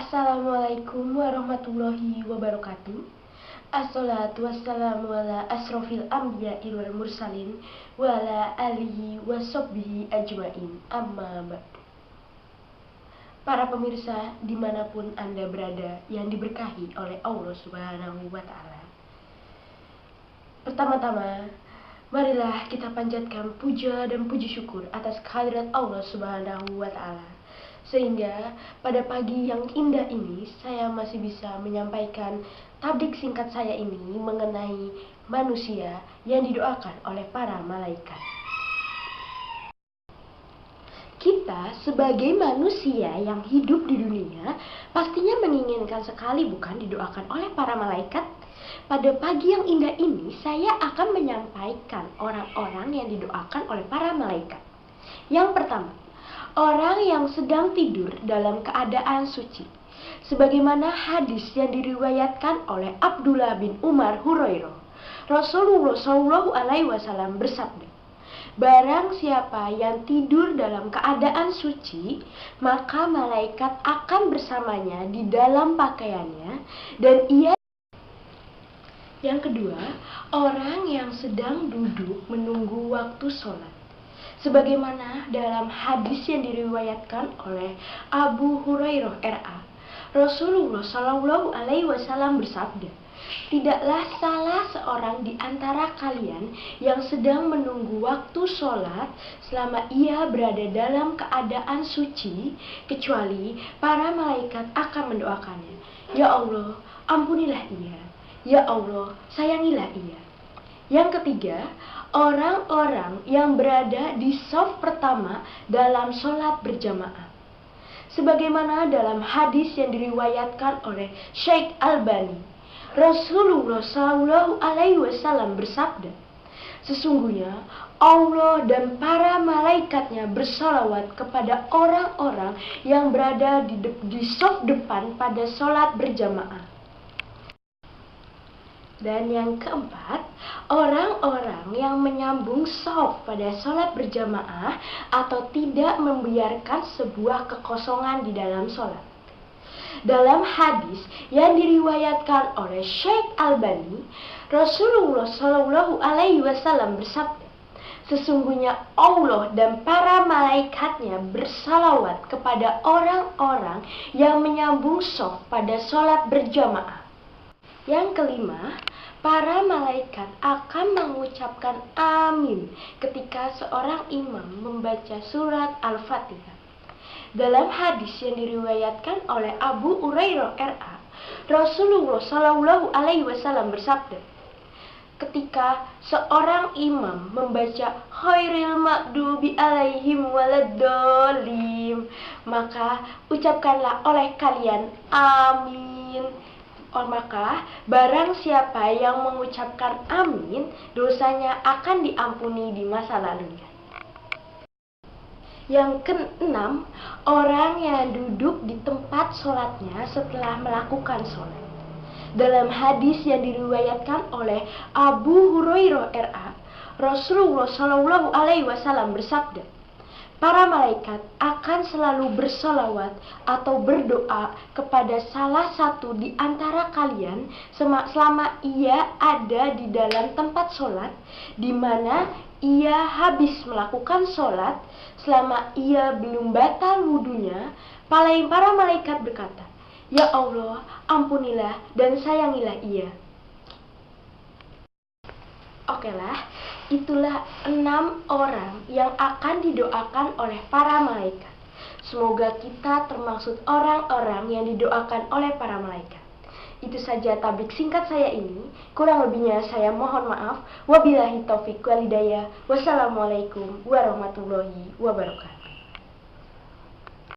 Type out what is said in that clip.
Assalamualaikum warahmatullahi wabarakatuh. Assalatu wassalamu ala asrofil anbiya'i wal mursalin wa ala alihi wa sahbihi ajmain, amma ba'du. Para pemirsa dimanapun Anda berada yang diberkahi oleh Allah Subhanahu wa Ta'ala, pertama-tama marilah kita panjatkan puja dan puji syukur atas kehadirat Allah Subhanahu wa Ta'ala, sehingga pada pagi yang indah ini saya masih bisa menyampaikan tablik singkat saya ini mengenai manusia yang didoakan oleh para malaikat. Kita sebagai manusia yang hidup di dunia pastinya menginginkan sekali bukan didoakan oleh para malaikat. Pada pagi yang indah ini saya akan menyampaikan orang-orang yang didoakan oleh para malaikat. Yang pertama, orang yang sedang tidur dalam keadaan suci. Sebagaimana hadis yang diriwayatkan oleh Abdullah bin Umar Hurairah, Rasulullah Shallallahu Alaihi Wasallam bersabda, barang siapa yang tidur dalam keadaan suci, maka malaikat akan bersamanya di dalam pakaiannya dan ia. Yang kedua, orang yang sedang duduk menunggu waktu sholat. Sebagaimana dalam hadis yang diriwayatkan oleh Abu Hurairah RA, Rasulullah Shallallahu Alaihi Wasallam bersabda, tidaklah salah seorang di antara kalian yang sedang menunggu waktu sholat selama ia berada dalam keadaan suci, kecuali para malaikat akan mendoakannya, ya Allah, ampunilah ia, ya Allah, sayangilah ia. Yang ketiga, orang-orang yang berada di shaf pertama dalam sholat berjamaah. Sebagaimana dalam hadis yang diriwayatkan oleh Syekh Albani, Rasulullah Shallallahu Alaihi Wasallam bersabda, sesungguhnya Allah dan para malaikatnya bersalawat kepada orang-orang yang berada di shaf depan pada sholat berjamaah. Dan yang keempat, orang-orang yang menyambung shaf pada sholat berjamaah atau tidak membiarkan sebuah kekosongan di dalam sholat. Dalam hadis yang diriwayatkan oleh Syekh Albani, Rasulullah Shallallahu Alaihi Wasallam bersabda, sesungguhnya Allah dan para malaikatnya bersalawat kepada orang-orang yang menyambung shaf pada sholat berjamaah. Yang kelima, para malaikat akan mengucapkan amin ketika seorang imam membaca surat Al-Fatihah. Dalam hadis yang diriwayatkan oleh Abu Hurairah RA, Rasulullah Shallallahu Alaihi Wasallam bersabda, ketika seorang imam membaca khairil maghdubi alaihim waladhdallin, maka ucapkanlah oleh kalian amin. Maka barang siapa yang mengucapkan amin, dosanya akan diampuni di masa lalunya. Yang keenam, orang yang duduk di tempat sholatnya setelah melakukan sholat. Dalam hadis yang diriwayatkan oleh Abu Hurairah RA, Rasulullah Shallallahu Alaihi Wasallam bersabda, para malaikat akan selalu bersolawat atau berdoa kepada salah satu di antara kalian selama ia ada di dalam tempat sholat, di mana ia habis melakukan sholat, selama ia belum batal wudunya. Para malaikat berkata, ya Allah, ampunilah dan sayangilah ia. Okelah, itulah 6 orang yang akan didoakan oleh para malaikat. Semoga kita termasuk orang-orang yang didoakan oleh para malaikat. Itu saja tablik singkat saya ini. Kurang lebihnya saya mohon maaf. Wabillahi taufiq wal hidayah. Wassalamualaikum warahmatullahi wabarakatuh.